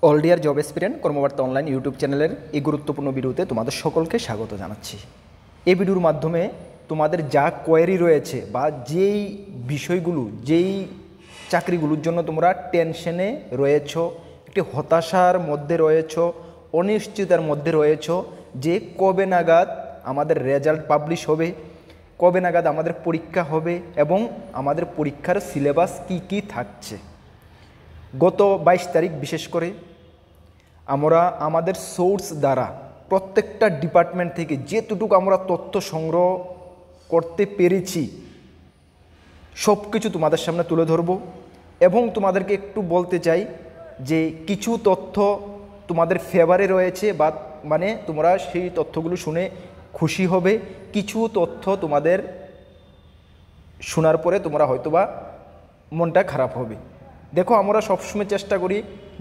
All deer job এক্সপিরিয়েন্ট কর্মবার্তা online YouTube চ্যানেলের এই গুরুত্বপূর্ণ ভিডিওতে তোমাদের সকলকে স্বাগত জানাচ্ছি। এই ভিডিওর মাধ্যমে তোমাদের যা কোয়েরি রয়েছে বা যেই বিষয়গুলো, যেই চাকরিগুলোর জন্য তোমরা টেনশনে রয়েছো, একটি হতাশার মধ্যে রয়েছো, অনিশ্চিতার মধ্যে রয়েছো যে কবে নাগাদ আমাদের রেজাল্ট পাবলিশ হবে, কবে নাগাদ আমাদের পরীক্ষা হবে এবং আমাদের পরীক্ষার সিলেবাস কি কি থাকছে। গত 22 তারিখ বিশেষ করে আমরা আমাদের সোর্স দ্বারা প্রত্যেকটা ডিপার্টমেন্ট থেকে যেটুকু আমরা তথ্য সংগ্রহ করতে পেরেছি সব কিছু তোমাদের সামনে তুলে ধরব এবং তোমাদেরকে একটু বলতে চাই যে কিছু তথ্য তোমাদের ফেভারে রয়েছে বা মানে তোমরা সেই তথ্যগুলো শুনে খুশি হবে, কিছু তথ্য তোমাদের শোনার পরে তোমরা হয়তোবা মনটা খারাপ হবে। দেখো, আমরা সবসময় চেষ্টা করি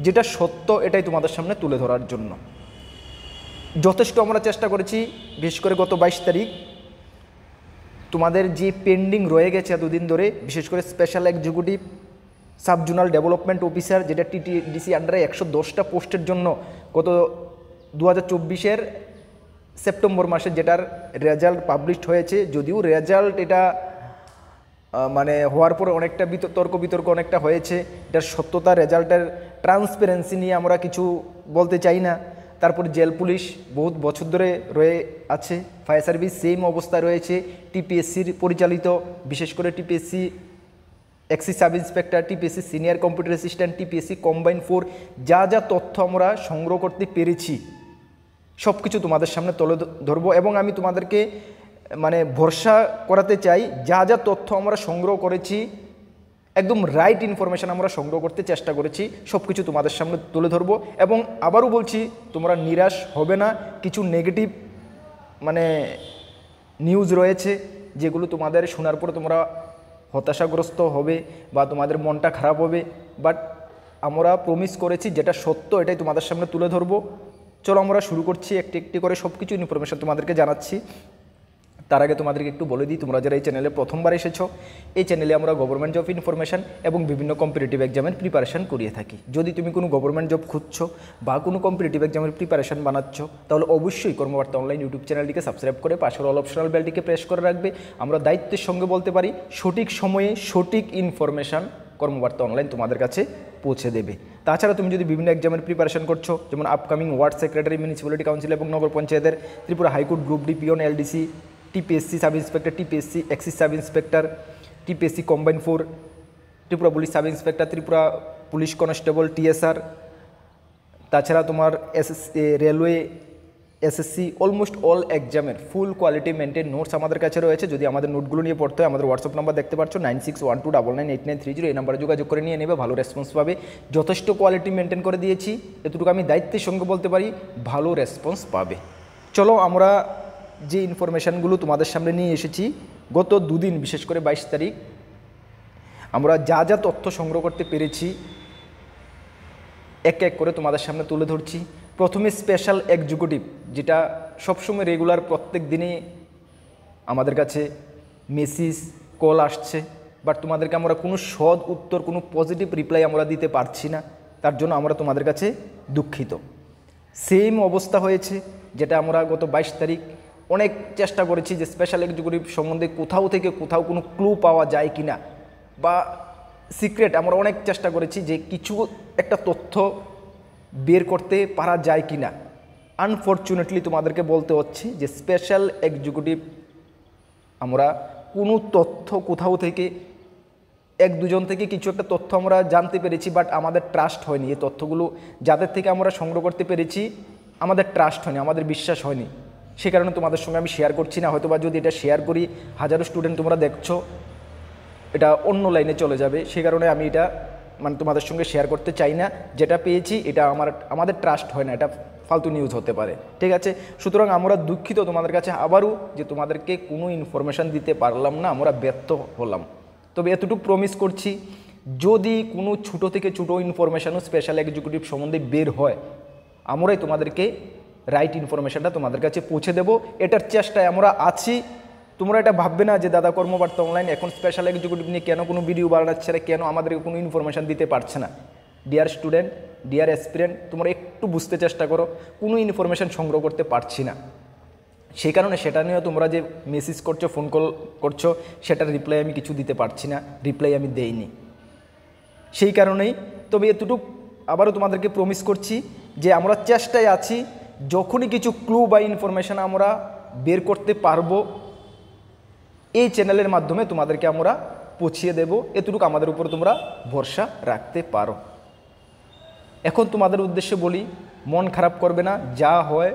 যেটা সত্য এটাই তোমাদের সামনে তুলে ধরার জন্য। যথেষ্ট আমরা চেষ্টা করেছি, বিশেষ করে গত 22 তারিখ তোমাদের যে পেন্ডিং রয়ে গেছে এতদিন ধরে, বিশেষ করে special executive sub zonal development officer, যেটা টিটিডিসি আন্ডারে 110টা পোস্টের জন্য গত 2024-এর সেপ্টেম্বর মাসে যেটার রেজাল্ট পাবলিশড হয়েছে। যদিও রেজাল্ট এটা মানে হওয়ার পরে অনেকটা তর্ক অনেকটা হয়েছে, এটার সত্যতা, রেজাল্টের ট্রান্সপারেন্সি নিয়ে আমরা কিছু বলতে চাই না। তারপর জেল পুলিশ বহুত বছর ধরে রয়ে আছে, ফায়ার সার্ভিস সেম অবস্থা রয়েছে, টিপিএসসির পরিচালিত বিশেষ করে TPSC excise sub inspector, TPSC senior computer assistant, TPSC combine 4, যা যা তথ্য আমরা সংগ্রহ করতে পেরেছি সব কিছু তোমাদের সামনে তুলে ধরবো এবং আমি তোমাদেরকে মানে ভরসা করাতে চাই যা যা তথ্য আমরা সংগ্রহ করেছি একদম রাইট ইনফরমেশান আমরা সংগ্রহ করতে চেষ্টা করেছি, সব কিছু তোমাদের সামনে তুলে ধরবো। এবং আবারও বলছি, তোমরা নিরাশ হবে না। কিছু নেগেটিভ মানে নিউজ রয়েছে যেগুলো তোমাদের শোনার পর তোমরা হতাশাগ্রস্ত হবে বা তোমাদের মনটা খারাপ হবে, বাট আমরা প্রমিস করেছি যেটা সত্য এটাই তোমাদের সামনে তুলে ধরবো। চলো আমরা শুরু করছি, একটি একটি করে সব কিছু ইনফরমেশান তোমাদেরকে জানাচ্ছি। তার আগে তোমাদেরকে একটু বলে দিই, তোমরা যারা এই চ্যানেলে প্রথমবার এসেছো, এই চ্যানেলে আমরা গভর্নমেন্ট জব ইনফরমেশান এবং বিভিন্ন কম্পিটিটিভ এক্সামের প্রিপারেশান করিয়ে থাকি। যদি তুমি কোনো গভর্নমেন্ট জব খুঁজছো বা কোনো কম্পিটিটিভ এক্সামের প্রিপারেশান বানাচ্ছ, তাহলে অবশ্যই কর্মবার্তা অনলাইন ইউটিউব চ্যানেলটিকে সাবস্ক্রাইব করে পাশের অল অপশনাল বেলটিকে প্রেস করে রাখবে। আমরা দায়িত্বের সঙ্গে বলতে পারি সঠিক সময়ে সঠিক ইনফরমেশান কর্মবার্তা অনলাইন তোমাদের কাছে পৌঁছে দেবে। তাছাড়া তুমি যদি বিভিন্ন এক্সামের প্রিপারেশন করছো, যেমন upcoming word secretary, municipality council এবং নগর পঞ্চায়েতের, Tripura high court group D peon LDC, TPSC sub inspector, TPSC axis sub inspector, TPSC combine 4, Tripura police sub inspector, Tripura police constable TSR, তাছাড়া তোমার রেলওয়ে এসএসসি, অলমোস্ট অল এক্সামের ফুল কোয়ালিটি মেনটেন নোটস আমাদের কাছে রয়েছে। যদি আমাদের নোটগুলো নিয়ে পড়তে হয়, আমাদের হোয়াটসঅ্যাপ নাম্বার দেখতে পাচ্ছ 9612998930, এই নাম্বারে যোগাযোগ করে নিয়ে নেবে, ভালো রেসপন্স পাবে। যথেষ্ট কোয়ালিটি মেনটেন করে দিয়েছি, এতটুকু আমি দায়িত্বের সঙ্গে বলতে পারি, ভালো রেসপন্স পাবে। চলো আমরা যে ইনফরমেশানগুলো তোমাদের সামনে নিয়ে এসেছি গত দুদিন, বিশেষ করে 22 তারিখ আমরা যা যা তথ্য সংগ্রহ করতে পেরেছি এক এক করে তোমাদের সামনে তুলে ধরছি। প্রথমে স্পেশাল এক্সিকিউটিভ, যেটা সবসময় রেগুলার প্রত্যেক দিনে আমাদের কাছে মেসেজ কল আসছে, বাট তোমাদেরকে আমরা কোনো সৎ উত্তর, কোনো পজিটিভ রিপ্লাই আমরা দিতে পারছি না, তার জন্য আমরা তোমাদের কাছে দুঃখিত। সেম অবস্থা হয়েছে যেটা আমরা গত 22 তারিখ অনেক চেষ্টা করেছি যে স্পেশাল এক্সিকিউটিভ সম্বন্ধে কোথাও থেকে কোথাও কোনো ক্লু পাওয়া যায় কি না বা সিক্রেট, আমরা অনেক চেষ্টা করেছি যে কিছু একটা তথ্য বের করতে পারা যায় কি না। আনফর্চুনেটলি তোমাদেরকে বলতে হচ্ছে যে স্পেশাল এক্সিকিউটিভ আমরা কোনো তথ্য কোথাও থেকে এক দুজন থেকে কিছু একটা তথ্য আমরা জানতে পেরেছি, বাট আমাদের ট্রাস্ট হয়নি। এই তথ্যগুলো যাদের থেকে আমরা সংগ্রহ করতে পেরেছি আমাদের ট্রাস্ট হয়নি, আমাদের বিশ্বাস হয়নি, সে কারণে তোমাদের সঙ্গে আমি শেয়ার করছি না। হয়তোবা যদি এটা শেয়ার করি হাজারো স্টুডেন্ট তোমরা দেখছো এটা অন্য লাইনে চলে যাবে, সে কারণে আমি এটা মানে তোমাদের সঙ্গে শেয়ার করতে চাই না। যেটা পেয়েছি এটা আমাদের ট্রাস্ট হয় না, এটা ফালতু নিউজ হতে পারে, ঠিক আছে। সুতরাং আমরা দুঃখিত তোমাদের কাছে আবারও যে তোমাদেরকে কোনো ইনফরমেশান দিতে পারলাম না, আমরা ব্যর্থ হলাম। তবে এতটুকু প্রমিস করছি, যদি কোনো ছোটো থেকে ছোটো ইনফরমেশানও স্পেশাল এক্সিকিউটিভ সম্বন্ধে বের হয়, আমরাই তোমাদেরকে রাইট ইনফরমেশানটা তোমাদের কাছে পৌঁছে দেব, এটার চেষ্টায় আমরা আছি। তোমরা এটা ভাববে না যে দাদা কর্মবার্তা অনলাইন এখন স্পেশাল এক্সিকিউটিভ নিয়ে কেন কোনো ভিডিও বানাচ্ছে না, কেন আমাদেরকে কোনো ইনফরমেশান দিতে পারছে না। ডিয়ার স্টুডেন্ট, ডিয়ার অ্যাসপিরেন্ট, তোমরা একটু বুঝতে চেষ্টা করো, কোনো ইনফরমেশান সংগ্রহ করতে পারছি না। সেই কারণে সেটা নিয়েও তোমরা যে মেসেজ করছো, ফোন কল করছো, সেটার রিপ্লাই আমি কিছু দিতে পারছি না, রিপ্লাই আমি দেইনি। সেই কারণেই তবে এতটুকু আবারও তোমাদেরকে প্রমিস করছি যে আমরা চেষ্টায় আছি, যখনই কিছু ক্লু বা ইনফরমেশান আমরা বের করতে পারবো এই চ্যানেলের মাধ্যমে তোমাদেরকে আমরা পৌঁছিয়ে দেব। এতটুকু আমাদের উপর তোমরা ভরসা রাখতে পারো। এখন তোমাদের উদ্দেশ্যে বলি, মন খারাপ করবে না, যা হয়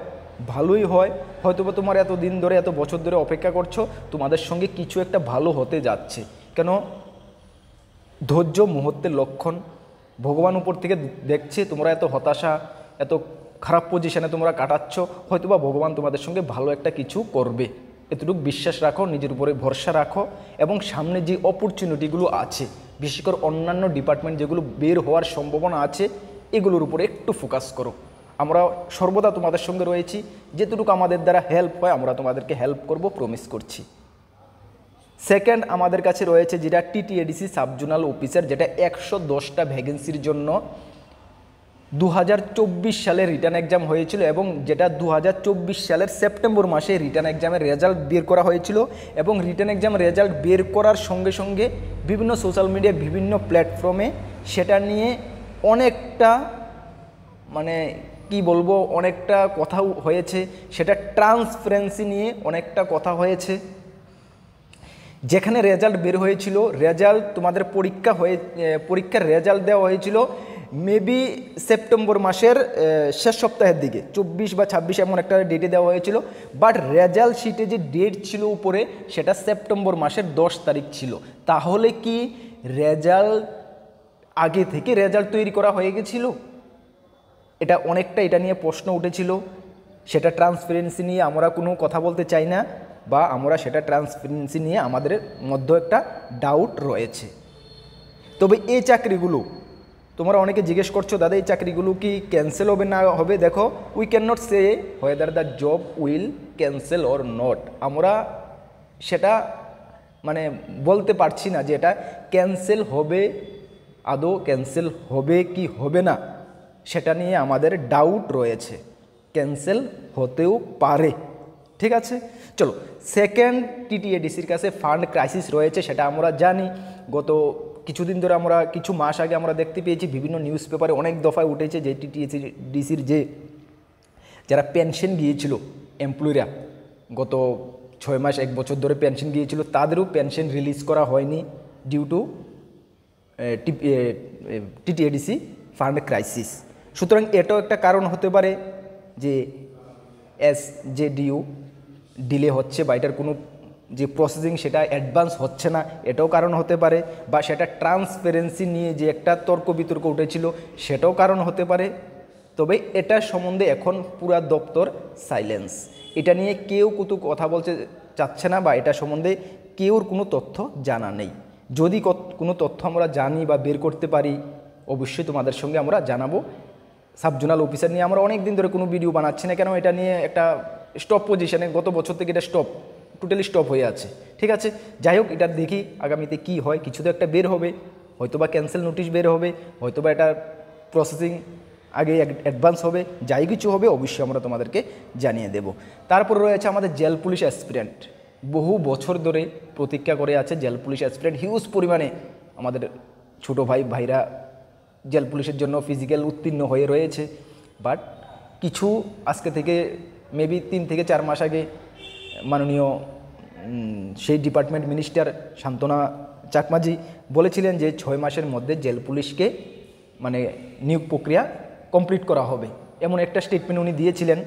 ভালোই হয়। হয়তোবা তোমার এত দিন ধরে, এত বছর ধরে অপেক্ষা করছো, তোমাদের সঙ্গে কিছু একটা ভালো হতে যাচ্ছে। কেন, ধৈর্য মুহূর্তের লক্ষণ। ভগবান উপর থেকে দেখছে তোমরা এত হতাশা, এত খারাপ পজিশনে তোমরা কাটাচ্ছ, হয়তোবা ভগবান তোমাদের সঙ্গে ভালো একটা কিছু করবে। এতটুকু বিশ্বাস রাখো, নিজের উপরে ভরসা রাখো, এবং সামনে যে অপরচুনিটিগুলো আছে, বিশেষ করে অন্যান্য ডিপার্টমেন্ট যেগুলো বের হওয়ার সম্ভাবনা আছে, এগুলোর উপরে একটু ফোকাস করো। আমরা সর্বদা তোমাদের সঙ্গে রয়েছি, যেটুকু আমাদের দ্বারা হেল্প হয় আমরা তোমাদেরকে হেল্প করব, প্রমিস করছি। সেকেন্ড আমাদের কাছে রয়েছে যেটা টিটিএডিসি সাবজোনাল অফিসার, যেটা 110টা ভ্যাকেন্সির জন্য 2024 সালে রিটার্ন এক্সাম হয়েছিল, এবং যেটা 2024 সালের সেপ্টেম্বর মাসে রিটার্ন এক্সামের রেজাল্ট বের করা হয়েছিল। এবং রিটার্ন এক্সাম রেজাল্ট বের করার সঙ্গে সঙ্গে বিভিন্ন সোশ্যাল মিডিয়া, বিভিন্ন প্ল্যাটফর্মে সেটা নিয়ে অনেকটা মানে কি বলবো, অনেকটা কথা হয়েছে। সেটা ট্রান্সপারেন্সি নিয়ে অনেকটা কথা হয়েছে। যেখানে রেজাল্ট বের হয়েছিল, রেজাল্ট তোমাদের পরীক্ষার রেজাল্ট দেওয়া হয়েছিল মেবি সেপ্টেম্বর মাসের শেষ সপ্তাহের দিকে, 24 বা 26 এমন একটা ডেটে দেওয়া হয়েছিল। বাট রেজাল্ট শিটে যে ডেট ছিল উপরে, সেটা সেপ্টেম্বর মাসের 10 তারিখ ছিল। তাহলে কি রেজাল্ট আগে থেকে রেজাল্ট তৈরি করা হয়ে গেছিল? এটা নিয়ে প্রশ্ন উঠেছিল। সেটা ট্রান্সপারেন্সি নিয়ে আমরা কোনো কথা বলতে চাই না, বা আমরা সেটা ট্রান্সপারেন্সি নিয়ে আমাদের মধ্যে একটা ডাউট রয়েছে। তবে এই চাকরিগুলো তোমরা অনেকে জিজ্ঞেস করছো, দাদা এই চাকরিগুলো কি ক্যান্সেল হবে না হবে? দেখো, we can not say whether the job will cancel or not. আমরা সেটা মানে বলতে পারছি না যে এটা ক্যান্সেল হবে, আদৌ ক্যান্সেল হবে কি হবে না, সেটা নিয়ে আমাদের ডাউট রয়েছে। ক্যান্সেল হতেও পারে, ঠিক আছে। চলো, সেকেন্ড টিটিএডিসির কাছে ফান্ড ক্রাইসিস রয়েছে, সেটা আমরা জানি। গত কিছুদিন ধরে আমরা, কিছু মাস আগে আমরা দেখতে পেয়েছি বিভিন্ন নিউজ পেপারে অনেক দফায় উঠেছে যে টিটিএডিসির যারা পেনশন গিয়েছিল এমপ্লয়িরা, গত 6 মাস 1 বছর ধরে পেনশন গিয়েছিল, তাদেরও পেনশন রিলিজ করা হয়নি due to TTADC fund crisis. সুতরাং এটাও একটা কারণ হতে পারে যে এসজেডিইউ ডিলে হচ্ছে, বা এটার কোনো যে প্রসেসিং সেটা অ্যাডভান্স হচ্ছে না, এটাও কারণ হতে পারে। বা সেটা ট্রান্সপারেন্সি নিয়ে যে একটা তর্ক বিতর্ক উঠেছিল, সেটাও কারণ হতে পারে। তবে এটা সম্বন্ধে এখন পুরা দপ্তর সাইলেন্স। এটা নিয়ে কেউ কত কথা বলতে চাচ্ছে না, বা এটা সম্বন্ধে কেউর কোনো তথ্য জানা নেই। যদি কোনো তথ্য আমরা জানি বা বের করতে পারি, অবশ্যই তোমাদের সঙ্গে আমরা জানাবো। সাবজোনাল অফিসার নিয়ে আমরা অনেক দিন ধরে কোনো ভিডিও বানাচ্ছি না, কেন এটা নিয়ে একটা স্টপ পজিশনে, গত বছর থেকে এটা টোটালি স্টপ হয়ে আছে, ঠিক আছে। যাই হোক, এটা দেখি আগামীতে কি হয়, কিছু তো একটা বের হবে, হয়তোবা ক্যান্সেল নোটিশ বের হবে, হয়তোবা এটা প্রসেসিং আগে অ্যাডভান্স হবে, যাই কিছু হবে অবশ্যই আমরা তোমাদেরকে জানিয়ে দেব। তারপর রয়েছে আমাদের জেল পুলিশ অ্যাসপিরেন্ট, বহু বছর ধরে প্রতীক্ষা করে আছে জেল পুলিশ অ্যাসপিরেন্ট। হিউজ পরিমাণে আমাদের ছোটো ভাইরা জেল পুলিশের জন্য ফিজিক্যাল উত্তীর্ণ হয়ে রয়েছে। বাট কিছু আজকে থেকে মেবি 3 থেকে 4 মাস আগে মাননীয় সেই ডিপার্টমেন্ট মিনিস্টার শান্তনা চাকমাজি বলেছিলেন যে 6 মাসের মধ্যে জেল পুলিশকে মানে নিয়োগ প্রক্রিয়া কমপ্লিট করা হবে, এমন একটা স্টেটমেন্ট উনি দিয়েছিলেন,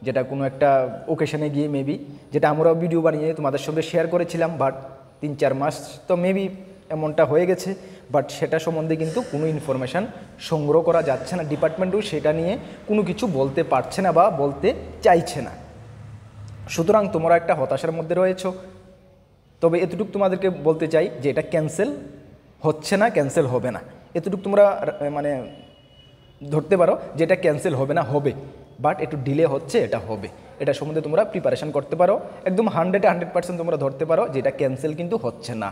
যেটা কোনো একটা ওকেশনে গিয়ে মেবি, যেটা আমরাও ভিডিও বানিয়ে তোমাদের সঙ্গে শেয়ার করেছিলাম। বাট 3-4 মাস তো মেবি এমনটা হয়ে গেছে, বাট সেটা সম্বন্ধে কিন্তু কোনো ইনফরমেশান সংগ্রহ করা যাচ্ছে না। ডিপার্টমেন্টও সেটা নিয়ে কোনো কিছু বলতে পারছে না বা বলতে চাইছে না। সুতরাং তোমরা একটা হতাশার মধ্যে রয়েছো। তবে এতটুকু তোমাদেরকে বলতে চাই যে এটা ক্যান্সেল হচ্ছে না, ক্যান্সেল হবে না, এতটুকু তোমরা মানে ধরতে পারো যে এটা ক্যান্সেল হবে না, হবে, বাট একটু ডিলে হচ্ছে, এটা হবে। এটা সম্বন্ধে তোমরা প্রিপারেশান করতে পারো, একদম 100% তোমরা ধরতে পারো যে এটা ক্যান্সেল কিন্তু হচ্ছে না,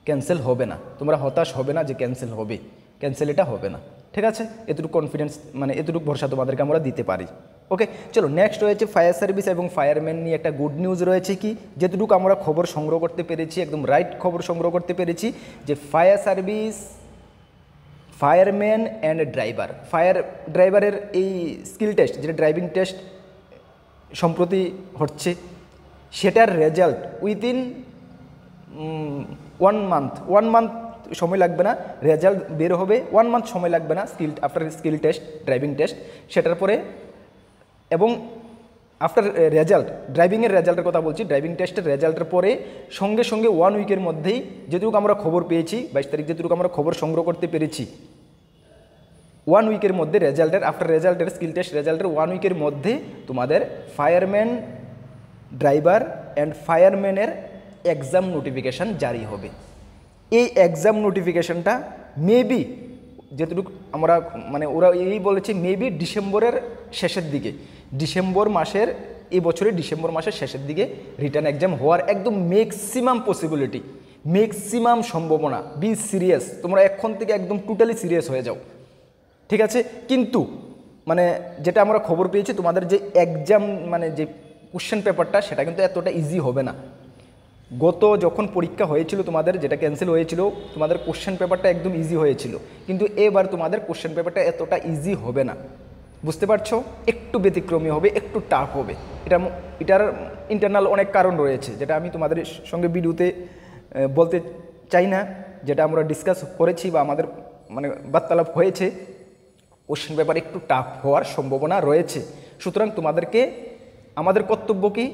ক্যান্সেল হবে না। তোমরা হতাশ হবে না যে ক্যান্সেল হবে, ক্যান্সেল এটা হবে না। ঠিক আছে, এতটুকু কনফিডেন্স মানে এতটুকু ভরসা তোমাদেরকে আমরা দিতে পারি। ওকে, চলো নেক্সট রয়েছে ফায়ার সার্ভিস এবং ফায়ারম্যান নিয়ে একটা গুড নিউজ রয়েছে কি, যেটুকু আমরা খবর সংগ্রহ করতে পেরেছি, একদম রাইট খবর সংগ্রহ করতে পেরেছি যে fire service, fireman and driver, fire ড্রাইভারের এই স্কিল টেস্ট যেটা ড্রাইভিং টেস্ট সম্প্রতি হচ্ছে, সেটার রেজাল্ট উইদিন 1 মান্থ সময় লাগবে না, রেজাল্ট বের হবে 1 মান্থ সময় লাগবে না after skill test, driving test, সেটার পরে এবং আফটার রেজাল্ট, ড্রাইভিংয়ের রেজাল্টের কথা বলছি, ড্রাইভিং টেস্টের রেজাল্টের পরে সঙ্গে সঙ্গে 1 উইকের মধ্যেই যেটুকু আমরা খবর পেয়েছি, 22 তারিখ যেটুকু আমরা খবর সংগ্রহ করতে পেরেছি, 1 উইকের মধ্যে রেজাল্টের, আফটার রেজাল্টের স্কিল টেস্ট রেজাল্টের 1 উইকের মধ্যে তোমাদের ফায়ারম্যান, ড্রাইভার অ্যান্ড ফায়ারম্যানের এক্সাম নোটিফিকেশান জারি হবে। এই এক্সাম নোটিফিকেশানটা মেবি যেটুকু আমরা মানে ওরা এই বলেছে মেবি ডিসেম্বরের শেষের দিকে, ডিসেম্বর মাসের, এই বছরের ডিসেম্বর মাসের শেষের দিকে রিটার্ন এক্সাম হওয়ার একদম ম্যাক্সিমাম পসিবিলিটি, ম্যাক্সিমাম সম্ভাবনা। বি সিরিয়াস, তোমরা এখন থেকে একদম টোটালি সিরিয়াস হয়ে যাও, ঠিক আছে। কিন্তু মানে যেটা আমরা খবর পেয়েছি তোমাদের যে এক্সাম মানে যে কোশ্চেন পেপারটা সেটা কিন্তু এতটা ইজি হবে না। গত যখন পরীক্ষা হয়েছিল তোমাদের, যেটা ক্যান্সেল হয়েছিল, তোমাদের কোশ্চেন পেপারটা একদম ইজি হয়েছিল, কিন্তু এবার তোমাদের কোশ্চেন পেপারটা এতটা ইজি হবে না, বুঝতে পারছো, একটু ব্যতিক্রমী হবে, একটু টাফ হবে। এটার ইন্টারনাল অনেক কারণ রয়েছে, যেটা আমি তোমাদের সঙ্গে ভিডিওতে বলতে চাই না, যেটা আমরা ডিসকাস করেছি বা আমাদের মানে বার্তালাপ হয়েছে। কোশ্চেন পেপার একটু টাফ হওয়ার সম্ভাবনা রয়েছে। সুতরাং তোমাদেরকে, আমাদের কর্তব্য কি,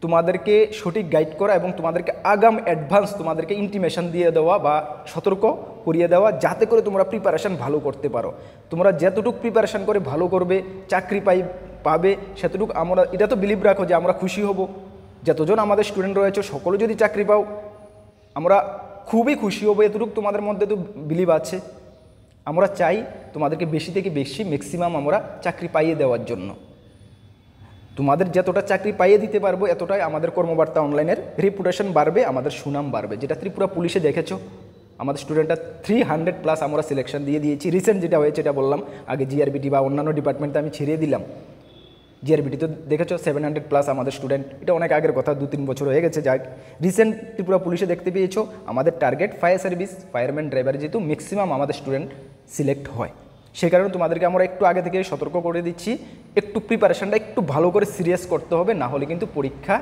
তোমাদেরকে সঠিক গাইড করা এবং তোমাদেরকে আগাম অ্যাডভান্স তোমাদেরকে ইন্টিমেশন দিয়ে দেওয়া বা সতর্ক করিয়ে দেওয়া, যাতে করে তোমরা প্রিপারেশান ভালো করতে পারো। তোমরা যতটুকু প্রিপারেশান করে ভালো করবে, চাকরি পাবে, সেতটুকু আমরা এটা তো বিলিভ রাখো যে আমরা খুশি হব। যতজন আমাদের স্টুডেন্ট রয়েছে সকলে যদি চাকরি পাও আমরা খুবই খুশি হব, এতটুকু তোমাদের মধ্যে তো বিলিভ আছে। আমরা চাই তোমাদেরকে বেশি থেকে বেশি ম্যাক্সিমাম আমরা চাকরি পাইয়ে দেওয়ার জন্য। তোমাদের যতটা চাকরি পাইয়ে দিতে পারবো এতটাই আমাদের কর্মবার্তা অনলাইনের রেপুটেশন বাড়বে, আমাদের সুনাম বাড়বে। যেটা ত্রিপুরা পুলিশে দেখেছো, আমাদের স্টুডেন্টরা 300+ আমরা সিলেকশন দিয়ে দিয়েছি। রিসেন্ট যেটা হয়েছে এটা বললাম, আগে জিআরবিটি বা অন্যান্য ডিপার্টমেন্টে আমি ছেড়ে দিলাম। জিআরবিটি তো দেখেছো 700+ আমাদের স্টুডেন্ট, এটা অনেক আগের কথা, 2-3 বছর হয়ে গেছে। যাক, রিসেন্ট ত্রিপুরা পুলিশে দেখতে পেয়েছো আমাদের target fire service, fireman, driver, যেহেতু ম্যাক্সিমাম আমাদের স্টুডেন্ট সিলেক্ট হয়, সেই কারণে তোমাদেরকে আমরা একটু আগে থেকে সতর্ক করে দিচ্ছি, একটু প্রিপারেশনটা একটু ভালো করে সিরিয়াস করতে হবে, না হলে কিন্তু পরীক্ষা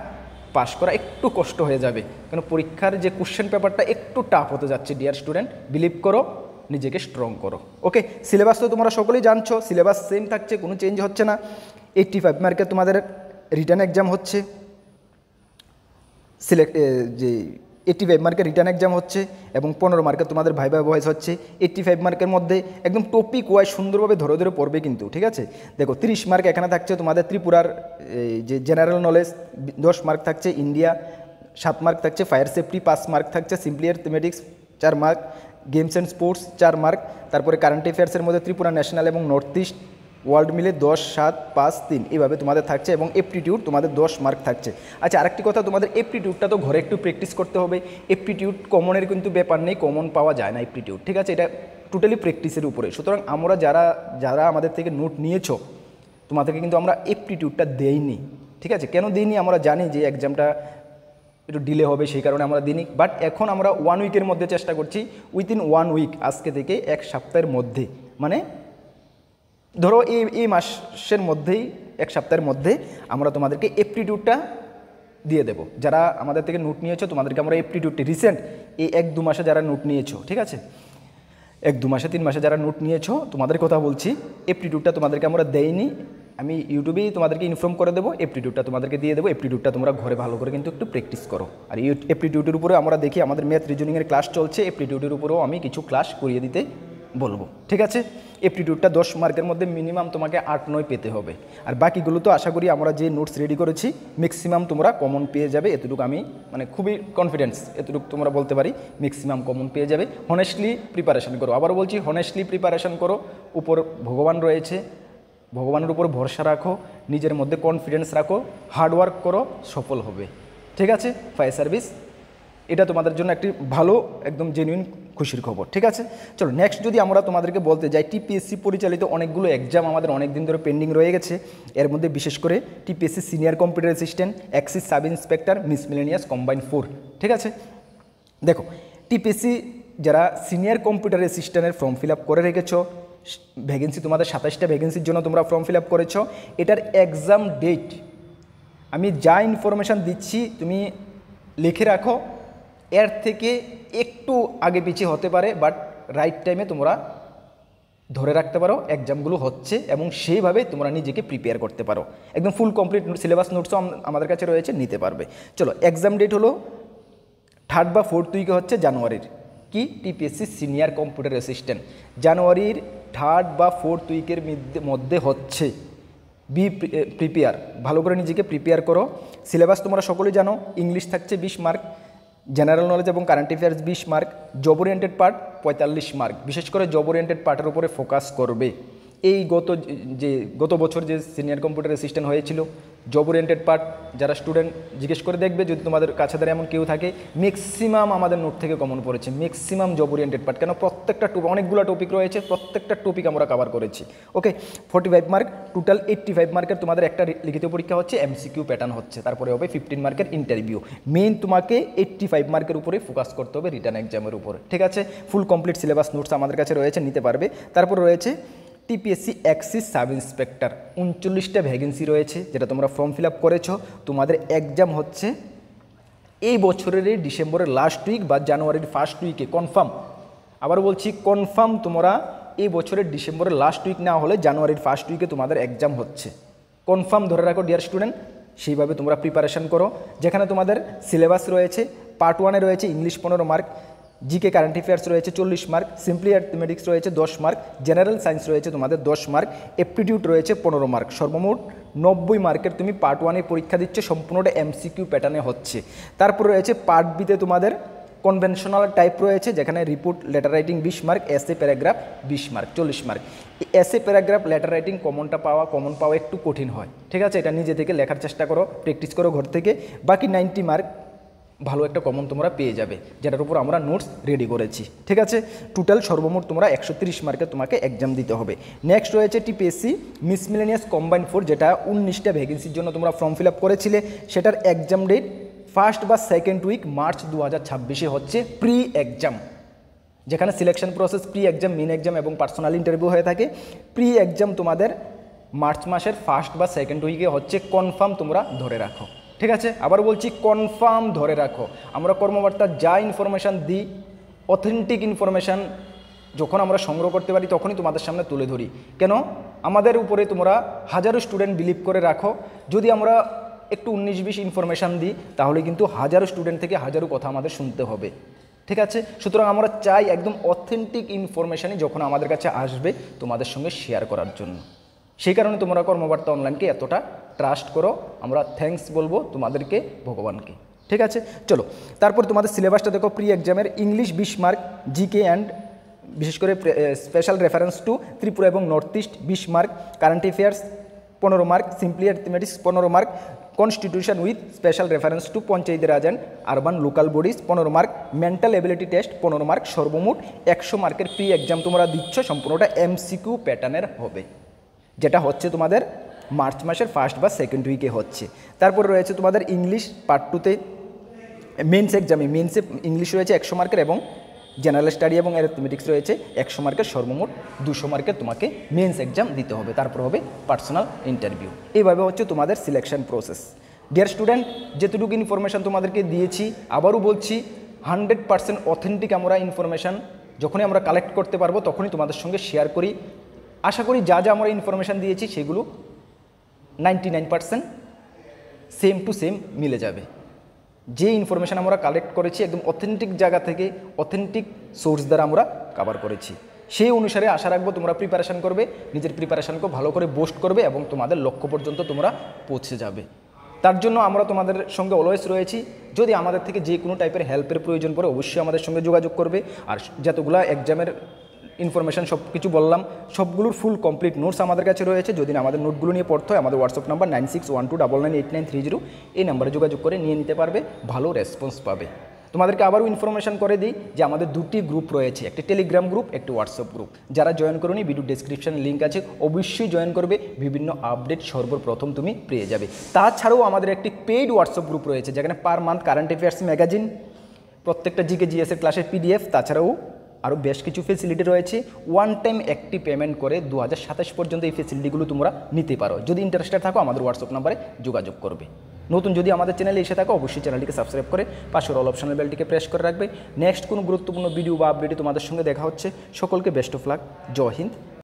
পাস করা একটু কষ্ট হয়ে যাবে। কারণ পরীক্ষার যে কোশ্চেন পেপারটা একটু টাফ হতে যাচ্ছে। ডিয়ার স্টুডেন্ট, বিলিভ করো, নিজেকে স্ট্রং করো। ওকে, সিলেবাস তো তোমরা সকলেই জানছো, সিলেবাস সেম থাকছে, কোনো চেঞ্জ হচ্ছে না। 85 মার্কের তোমাদের রিটার্ন এক্সাম হচ্ছে, যে 85 মার্কের রিটার্ন এক্সাম হচ্ছে এবং 15 মার্কের তোমাদের ভাইভা ভয়েস হচ্ছে। 85 মার্কের মধ্যে একদম টপিক ওয়াইজ সুন্দরভাবে ধরে ধরে পড়বে কিন্তু, ঠিক আছে। দেখো 30 মার্ক এখানে থাকছে তোমাদের ত্রিপুরার যে জেনারেল নলেজ, 10 মার্ক থাকছে ইন্ডিয়া, 7 মার্ক থাকছে ফায়ার সেফটি, 5 মার্ক থাকছে simply arithmetics, 4 mark games and sports, 4 mark. তারপরে কারেন্ট অ্যাফেয়ার্সের মধ্যে ত্রিপুরা ন্যাশনাল এবং নর্থ ইস্ট ওয়ার্ল্ড মিলে 10, 7, 5, 3 এইভাবে তোমাদের থাকছে এবং এপ্টিটিউড তোমাদের 10 মার্ক থাকছে। আচ্ছা, আরেকটি কথা, তোমাদের এপ্টিটিউডটা তো ঘরে একটু প্র্যাকটিস করতে হবে। এপ্টিটিউড কমনের কিন্তু ব্যাপার নেই, কমন পাওয়া যায় না এপ্টিটিউড, ঠিক আছে, এটা টোটালি প্র্যাকটিসের উপরে। সুতরাং আমরা যারা আমাদের থেকে নোট নিয়েছো, তোমাদেরকে কিন্তু আমরা এপ্টিটিউডটা দেইনি, ঠিক আছে। কেন দিইনি, আমরা জানি যে এক্সামটা একটু ডিলে হবে, সেই কারণে আমরা দিইনি। বাট এখন আমরা 1 উইকের মধ্যে চেষ্টা করছি, উইথিন 1 উইক, আজকে থেকে 1 সপ্তাহের মধ্যে, মানে ধরো এই মাসের মধ্যেই, 1 সপ্তাহের মধ্যে আমরা তোমাদেরকে এপ্টিটিউডটা দিয়ে দেবো। যারা আমাদের থেকে নোট নিয়েছো তোমাদেরকে আমরা এপ্টিটিউডটি রিসেন্ট এই 1-2 মাসে যারা নোট নিয়েছো, ঠিক আছে, 1-2 মাসে 3 মাসে যারা নোট নিয়েছো তোমাদের কথা বলছি, এপ্টিটিউডটা তোমাদেরকে আমরা দেইনি। আমি ইউটিউবেই তোমাদেরকে ইনফর্ম করে দেবো, এপ্টিটিউডটা তোমাদেরকে দিয়ে দেবো। এপ্টিটিউডটা তোমরা ঘরে ভালো করে কিন্তু একটু প্র্যাকটিস করো। আর এপ্টিটিউডের উপরে আমরা দেখি আমাদের ম্যাথ রিজনিংয়ের ক্লাস চলছে, এপ্টিটিউডের উপরেও আমি কিছু ক্লাস করিয়ে দিতে বলবো, ঠিক আছে। এপ্টিটিউডটা 10 মার্কের মধ্যে মিনিমাম তোমাকে 8-9 পেতে হবে। আর বাকিগুলো তো আশা করি আমরা যে নোটস রেডি করেছি ম্যাক্সিমাম তোমরা কমন পেয়ে যাবে, এতটুকু আমি মানে খুবই কনফিডেন্স, এতটুকু তোমরা বলতে পারি ম্যাক্সিমাম কমন পেয়ে যাবে। হনেস্টলি প্রিপারেশন করো, আবারও বলছি হনেস্টলি প্রিপারেশন করো। উপর ভগবান রয়েছে, ভগবানের উপর ভরসা রাখো, নিজের মধ্যে কনফিডেন্স রাখো, হার্ডওয়ার্ক করো, সফল হবে, ঠিক আছে। ফায়ার সার্ভিস এটা তোমাদের জন্য একটি ভালো একদম জেনুইন খুশির খবর। ঠিক আছে, চলো নেক্সট যদি আমরা তোমাদেরকে বলতে যাই, টিপিএসসি পরিচালিত অনেকগুলো এক্সাম আমাদের অনেক দিন ধরে পেন্ডিং রয়ে গেছে। এর মধ্যে বিশেষ করে TPSC senior computer assistant, excise sub inspector, miscellaneous combine 4। ঠিক আছে, দেখো টিপিএসসি যারা সিনিয়র কম্পিউটার অ্যাসিস্ট্যান্টের ফর্ম ফিল আপ করে রেখেছো, ভ্যাকেন্সি তোমাদের 27টা ভ্যাকেন্সির জন্য তোমরা ফর্ম ফিল আপ করেছো। এটার এক্সাম ডেট আমি যা ইনফরমেশান দিচ্ছি তুমি লিখে রাখো, এর থেকে একটু আগে পিছিয়ে হতে পারে, বাট রাইট টাইমে তোমরা ধরে রাখতে পারো এক্সামগুলো হচ্ছে এবং সেইভাবে তোমরা নিজেকে প্রিপেয়ার করতে পারো। একদম ফুল কমপ্লিট সিলেবাস নোটসও আমাদের কাছে রয়েছে, নিতে পারবে। চলো, এক্সাম ডেট হলো 3rd বা 4th উইকে হচ্ছে জানুয়ারির। কি টিপিএসসি সিনিয়র কম্পিউটার অ্যাসিস্ট্যান্ট জানুয়ারির 3rd বা 4th উইকের মধ্যে হচ্ছে। বি প্রিপেয়ার, ভালো করে নিজেকে প্রিপেয়ার করো। সিলেবাস তোমরা সকলেই জানো, ইংলিশ থাকছে 20 মার্ক, জেনারেল নলেজ এবং current affairs 20 mark, job oriented part 45 mark. বিশেষ করে জব ওরিয়েন্টেড পার্টের উপরে ফোকাস করবে। এই গত বছর যে সিনিয়র কম্পিউটার অ্যাসিস্ট্যান্ট হয়েছিল, জব ওরিয়েন্টেড পার্ট যারা স্টুডেন্ট জিজ্ঞেস করে দেখবে, যদি তোমাদের কাছে ধরে এমন কেউ থাকে, ম্যাক্সিমাম আমাদের নোট থেকে কমন পড়েছে, ম্যাক্সিমাম জব ওরিয়েন্টেড পার্ট। কেন, প্রত্যেকটা অনেকগুলো টপিক রয়েছে, প্রত্যেকটা টপিক আমরা কভার করেছি। ওকে, 45 মার্ক, টোটাল 85 মার্কের তোমাদের একটা লিখিত পরীক্ষা হচ্ছে, এমসিকিউ প্যাটার্ন হচ্ছে, তারপরে হবে 15 মার্কের ইন্টারভিউ। মেইন তোমাকে 85 মার্কের উপরে ফোকাস করতে হবে রিটার্ন এক্সামের উপরে। ঠিক আছে, ফুল কমপ্লিট সিলেবাস নোটস আমাদের কাছে রয়েছে, নিতে পারবে। তারপর রয়েছে টিপিএসসি এক্সাইজ সাব ইন্সপেক্টর, 39টা ভ্যাকেন্সি রয়েছে, যেটা তোমরা ফর্ম ফিল আপ করেছো। তোমাদের এক্সাম হচ্ছে এই বছরের ডিসেম্বরের লাস্ট উইক বা জানুয়ারির 1st উইকে কনফার্ম। আবার বলছি কনফার্ম, তোমরা এই বছরের ডিসেম্বরের লাস্ট উইক না হলে জানুয়ারির 1st উইকে তোমাদের এক্সাম হচ্ছে। কনফার্ম ধরে রাখো ডিয়ার স্টুডেন্ট, সেইভাবে তোমরা প্রিপারেশন করো। যেখানে তোমাদের সিলেবাস রয়েছে, পার্ট 1-এ রয়েছে English 15 mark, GK current affairs রয়েছে 40 মার্ক, সিম্পলি অ্যাথমেটিক্স রয়েছে 10 মার্ক, জেনারেল সায়েন্স রয়েছে তোমাদের 10 মার্ক, অ্যাপটিটিউড রয়েছে 15 মার্ক। সর্বমোট 90 মার্কের তুমি পার্ট 1-এ পরীক্ষা দিচ্ছ, সম্পূর্ণটা এমসিকিউ প্যাটার্নে হচ্ছে। তারপর রয়েছে পার্ট বিতে তোমাদের কনভেনশনাল টাইপ রয়েছে, যেখানে report letter writing 20 mark, SA paragraph 20 mark, 40 mark. SA paragraph letter writing common পাওয়া একটু কঠিন হয়। ঠিক আছে, এটা নিজে থেকে লেখার চেষ্টা করো, প্র্যাকটিস করো ঘর থেকে। বাকি 90 মার্ক ভালো একটা কমন তোমরা পেয়ে যাবে, যেটার উপর আমরা নোটস রেডি করেছি। ঠিক আছে, টোটাল সর্বমোট তোমরা 130 মার্কে তোমাকে এক্সাম দিতে হবে। নেক্সট রয়েছে টিপিএসসি মিসমিলেনিয়াস কম্বাইন 4, যেটা 19টা ভ্যাকেন্সির জন্য তোমরা ফর্ম ফিল আপ করেছিলে। সেটার এক্সাম ডেট 1st বা 2nd উইক মার্চ 2026-এ হচ্ছে প্রি এক্সাম, যেখানে selection process pre exam, main exam এবং পার্সোনাল ইন্টারভিউ হয়ে থাকে। প্রি এক্সাম তোমাদের মার্চ মাসের 1st বা 2nd উইকে হচ্ছে, কনফার্ম তোমরা ধরে রাখো। ঠিক আছে, আবার বলছি কনফার্ম ধরে রাখো। আমরা কর্মবার্তা যা ইনফরমেশান দিই, অথেন্টিক ইনফরমেশান যখন আমরা সংগ্রহ করতে পারি তখনই তোমাদের সামনে তুলে ধরি। কেন, আমাদের উপরে তোমরা হাজারো স্টুডেন্ট বিলিভ করে রাখো। যদি আমরা একটু 19-20 ইনফরমেশান দিই, তাহলে কিন্তু হাজারো স্টুডেন্ট থেকে হাজারো কথা আমাদের শুনতে হবে। ঠিক আছে, সুতরাং আমরা চাই একদম অথেন্টিক ইনফরমেশানই যখন আমাদের কাছে আসবে তোমাদের সঙ্গে শেয়ার করার জন্য। সেই কারণে তোমরা কর্মবার্তা অনলাইনকে এতটা ট্রাস্ট করো। আমরা থ্যাঙ্কস বলবো তোমাদেরকে, ভগবানকে। ঠিক আছে, চলো তারপর তোমাদের সিলেবাসটা দেখো। প্রি এক্সামের ইংলিশ 20 মার্ক, জিকে অ্যান্ড বিশেষ করে স্পেশাল রেফারেন্স টু ত্রিপুরা এবং north east 20 mark, current affairs 15 mark, simply arithmetics 15 mark, constitution with special reference to panchayat raj and urban local bodies 15 mark, mental ability test 15 mark. সর্বমোট 100 মার্কের pre exam তোমরা দিচ্ছ, সম্পূর্ণটা MCQ প্যাটার্নের হবে, যেটা হচ্ছে তোমাদের মার্চ মাসের 1st বা 2nd উইকে হচ্ছে। তারপর রয়েছে তোমাদের ইংলিশ পার্ট 2-তে মেন্স এক্সামে, মেন্সে ইংলিশ রয়েছে 100 মার্কের এবং জেনারেল স্টাডি এবং অ্যারিথমেটিক্স রয়েছে 100 মার্কের। সর্বমোট 200 মার্কের তোমাকে মেন্স এক্সাম দিতে হবে, তারপর হবে পার্সোনাল ইন্টারভিউ। এইভাবে হচ্ছে তোমাদের সিলেকশন প্রসেস। ডিয়ার স্টুডেন্ট, যেটুকু ইনফরমেশান তোমাদেরকে দিয়েছি, আবারও বলছি 100% অথেন্টিক আমরা ইনফরমেশান যখনই আমরা কালেক্ট করতে পারবো তখনই তোমাদের সঙ্গে শেয়ার করি। আশা করি যা যা আমরা ইনফরমেশান দিয়েছি সেগুলো 99% সেম টু সেম মিলে যাবে। যে ইনফরমেশান আমরা কালেক্ট করেছি একদম অথেন্টিক জায়গা থেকে, অথেন্টিক সোর্স দ্বারা আমরা কভার করেছি। সেই অনুসারে আশা রাখবো তোমরা প্রিপারেশান করবে, নিজের প্রিপারেশানকে ভালো করে বুস্ট করবে এবং তোমাদের লক্ষ্য পর্যন্ত তোমরা পৌঁছে যাবে। তার জন্য আমরা তোমাদের সঙ্গে অলওয়েজ রয়েছি। যদি আমাদের থেকে যে কোনো টাইপের হেল্পের প্রয়োজন পড়ে অবশ্যই আমাদের সঙ্গে যোগাযোগ করবে। আর যতগুলো এক্সামের ইনফরমেশান সব কিছু বললাম, সবগুলোর ফুল কমপ্লিট নোটস আমাদের কাছে রয়েছে। যদি আমাদের নোটগুলো নিয়ে পড়তে হয়, আমাদের হোয়াটসঅ্যাপ নাম্বার 9612998930, এই নাম্বারে যোগাযোগ করে নিয়ে নিতে পারবে, ভালো রেসপন্স পাবে। তোমাদেরকে আবারও ইনফরমেশন করে দিই যে আমাদের দুটি গ্রুপ রয়েছে, একটি টেলিগ্রাম গ্রুপ, একটি হোয়াটসঅ্যাপ গ্রুপ। যারা জয়েন করোনি ভিডিও ডেসক্রিপশনে লিঙ্ক আছে, অবশ্যই জয়েন করবে, বিভিন্ন আপডেট সর্বপ্রথম তুমি পেয়ে যাবে। তাছাড়াও আমাদের একটি পেইড হোয়াটসঅ্যাপ গ্রুপ রয়েছে যেখানে per month current affairs magazine, প্রত্যেকটা জিকে জিএসের ক্লাসের পিডিএফ, তাছাড়াও আরও বেশ কিছু ফেসিলিটি রয়েছে। ওয়ান টাইম একটি পেমেন্ট করে 2027 পর্যন্ত এই ফেসিলিটিগুলো তোমরা নিতে পারো। যদি ইন্টারেস্টেড থাকো আমাদের হোয়াটসঅ্যাপ নাম্বারে যোগাযোগ করবে। নতুন যদি আমাদের চ্যানেলে এসে থাকো অবশ্যই চ্যানেলটিকে সাবস্ক্রাইব করে পাশের অল অপশনাল বেলটিকে প্রেস করে রাখবে। নেক্সট কোনো গুরুত্বপূর্ণ ভিডিও বা আপডেটে তোমাদের সঙ্গে দেখা হচ্ছে। সকলকে বেস্ট অফ লাক। জয় হিন্দ।